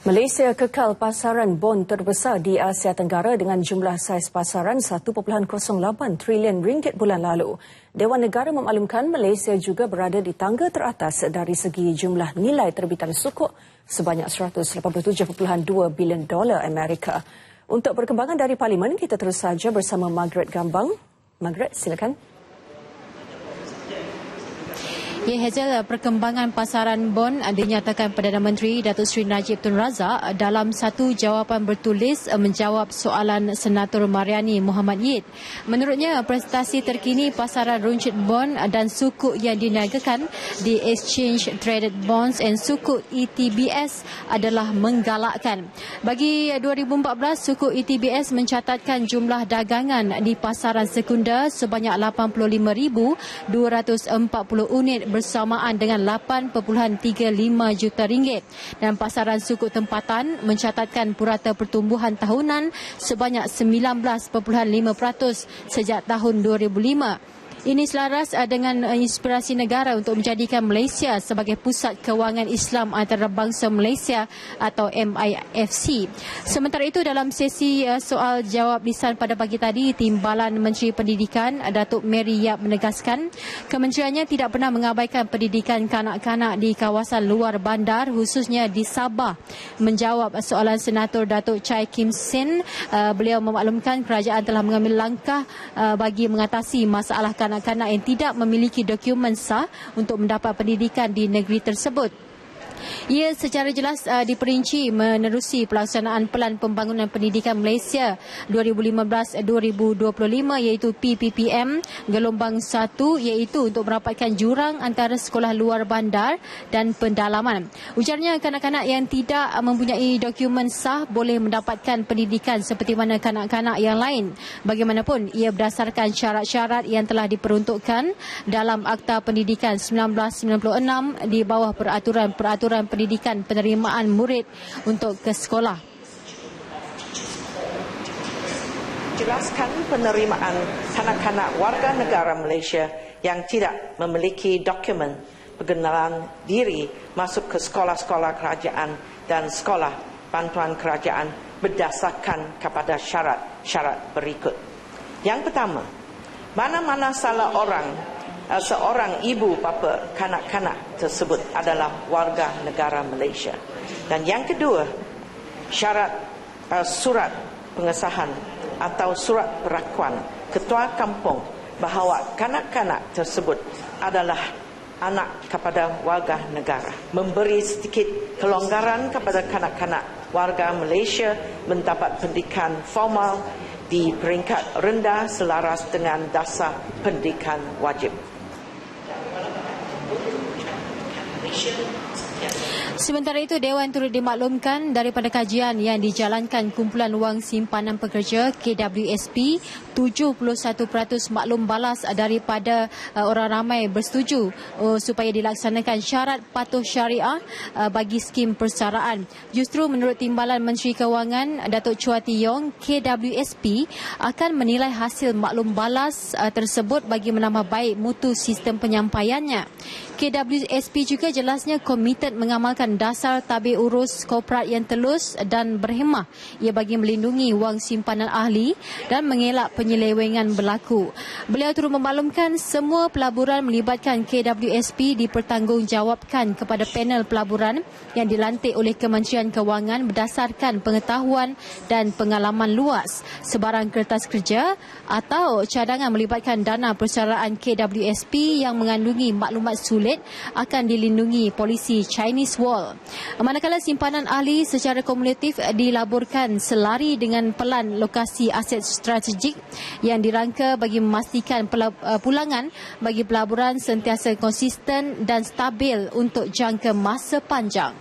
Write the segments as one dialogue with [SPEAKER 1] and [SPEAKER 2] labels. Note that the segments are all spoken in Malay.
[SPEAKER 1] Malaysia kekal pasaran bond terbesar di Asia Tenggara dengan jumlah saiz pasaran 1.08 trilion ringgit bulan lalu. Dewan Negara memaklumkan Malaysia juga berada di tangga teratas dari segi jumlah nilai terbitan sukuk sebanyak 187.2 bilion dolar Amerika. Untuk perkembangan dari Parlimen, kita terus saja bersama Margaret Gambang. Margaret, silakan.
[SPEAKER 2] Ya, Hazel, perkembangan pasaran bond dinyatakan Perdana Menteri Datuk Seri Najib Tun Razak dalam satu jawapan bertulis menjawab soalan Senator Mariani Muhammad Yid. Menurutnya, prestasi terkini pasaran runcit bond dan sukuk yang diniagakan di Exchange Traded Bonds and Sukuk ETBS adalah menggalakkan. Bagi 2014, sukuk ETBS mencatatkan jumlah dagangan di pasaran sekunder sebanyak 85,240 unit bersamaan dengan 8.35 juta ringgit dan pasaran sukuk tempatan mencatatkan purata pertumbuhan tahunan sebanyak 19.5% sejak tahun 2005. Ini selaras dengan inspirasi negara untuk menjadikan Malaysia sebagai pusat kewangan Islam antarabangsa Malaysia atau MIFC. Sementara itu, dalam sesi soal jawab lisan pada pagi tadi, Timbalan Menteri Pendidikan Datuk Mary Yap menegaskan kementeriannya tidak pernah mengabaikan pendidikan kanak-kanak di kawasan luar bandar, khususnya di Sabah. Menjawab soalan Senator Datuk Chai Kim Sin, beliau memaklumkan kerajaan telah mengambil langkah bagi mengatasi masalah kanak-kanak yang tidak memiliki dokumen sah untuk mendapat pendidikan di negeri tersebut. Ia secara jelas diperinci menerusi pelaksanaan Pelan Pembangunan Pendidikan Malaysia 2015-2025 iaitu PPPM gelombang 1, iaitu untuk merapatkan jurang antara sekolah luar bandar dan pendalaman. Ujarnya, kanak-kanak yang tidak mempunyai dokumen sah boleh mendapatkan pendidikan seperti mana kanak-kanak yang lain. Bagaimanapun, ia berdasarkan syarat-syarat yang telah diperuntukkan dalam Akta Pendidikan 1996 di bawah peraturan pendidikan penerimaan murid untuk ke sekolah.
[SPEAKER 3] Jelaskan penerimaan kanak-kanak warga negara Malaysia yang tidak memiliki dokumen pengenalan diri masuk ke sekolah-sekolah kerajaan dan sekolah bantuan kerajaan berdasarkan kepada syarat-syarat berikut. Yang pertama, mana-mana seorang ibu bapa kanak-kanak tersebut adalah warga negara Malaysia. Dan yang kedua, surat pengesahan atau surat perakuan ketua kampung bahawa kanak-kanak tersebut adalah anak kepada warga negara. Memberi sedikit kelonggaran kepada kanak-kanak warga Malaysia mendapat pendidikan formal di peringkat rendah selaras dengan dasar pendidikan wajib.
[SPEAKER 2] Sementara itu, Dewan turut dimaklumkan daripada kajian yang dijalankan Kumpulan Wang Simpanan Pekerja KWSP, 71% maklum balas daripada orang ramai bersetuju supaya dilaksanakan syarat patuh syariah bagi skim persaraan. Justru menurut Timbalan Menteri Kewangan Datuk Chua Tee Yong, KWSP akan menilai hasil maklum balas tersebut bagi menambah baik mutu sistem penyampaiannya. KWSP juga jelasnya komited mengamalkan dasar tabir urus korporat yang telus dan berhemah. Ia bagi melindungi wang simpanan ahli dan mengelak penyelewengan berlaku. Beliau turut memaklumkan semua pelaburan melibatkan KWSP dipertanggungjawabkan kepada panel pelaburan yang dilantik oleh Kementerian Kewangan berdasarkan pengetahuan dan pengalaman luas. Sebarang kertas kerja atau cadangan melibatkan dana persaraan KWSP yang mengandungi maklumat sulit akan dilindungi polisi Chinese Wall. Manakala simpanan ahli secara kumulatif dilaburkan selari dengan pelan lokasi aset strategik yang dirangka bagi memastikan pulangan bagi pelaburan sentiasa konsisten dan stabil untuk jangka masa panjang.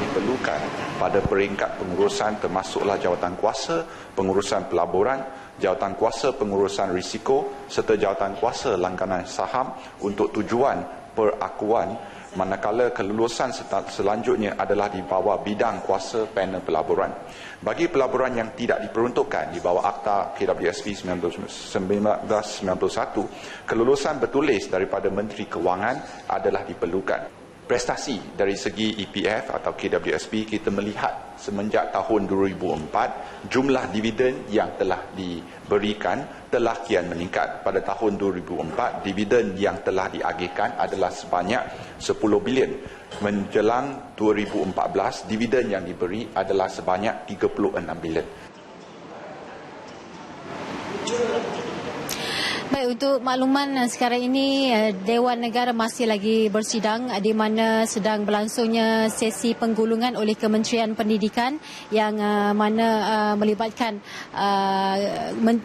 [SPEAKER 4] Diperlukan pada peringkat pengurusan termasuklah jawatan kuasa, pengurusan pelaburan, jawatan kuasa pengurusan risiko serta jawatan kuasa langkanan saham untuk tujuan perakuan, manakala kelulusan selanjutnya adalah di bawah bidang kuasa panel pelaburan. Bagi pelaburan yang tidak diperuntukkan di bawah Akta KWSP 1991, kelulusan bertulis daripada Menteri Kewangan adalah diperlukan. prestasi dari segi EPF atau KWSP, kita melihat semenjak tahun 2004 jumlah dividen yang telah diberikan telah kian meningkat. Pada tahun 2004 dividen yang telah diagihkan adalah sebanyak 10 bilion. Menjelang 2014 dividen yang diberi adalah sebanyak 36 bilion.
[SPEAKER 2] Baik, untuk makluman sekarang ini Dewan Negara masih lagi bersidang di mana sedang berlangsungnya sesi penggulungan oleh Kementerian Pendidikan yang mana melibatkan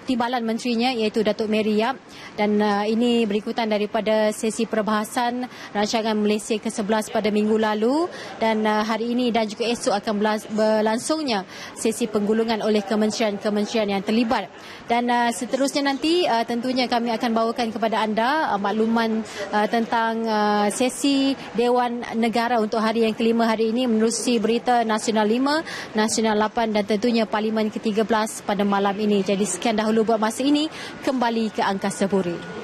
[SPEAKER 2] timbalan menterinya iaitu Datuk Mary Yap, dan ini berikutan daripada sesi perbahasan rancangan Malaysia ke-11 pada minggu lalu, dan hari ini dan juga esok akan berlangsungnya sesi penggulungan oleh kementerian-kementerian yang terlibat. Dan seterusnya nanti tentunya kami akan bawakan kepada anda makluman tentang sesi Dewan Negara untuk hari yang kelima hari ini menerusi berita Nasional 5, Nasional 8 dan tentunya Parlimen ke-13 pada malam ini. Jadi sekian dahulu buat masa ini, kembali ke Angkasa Puri.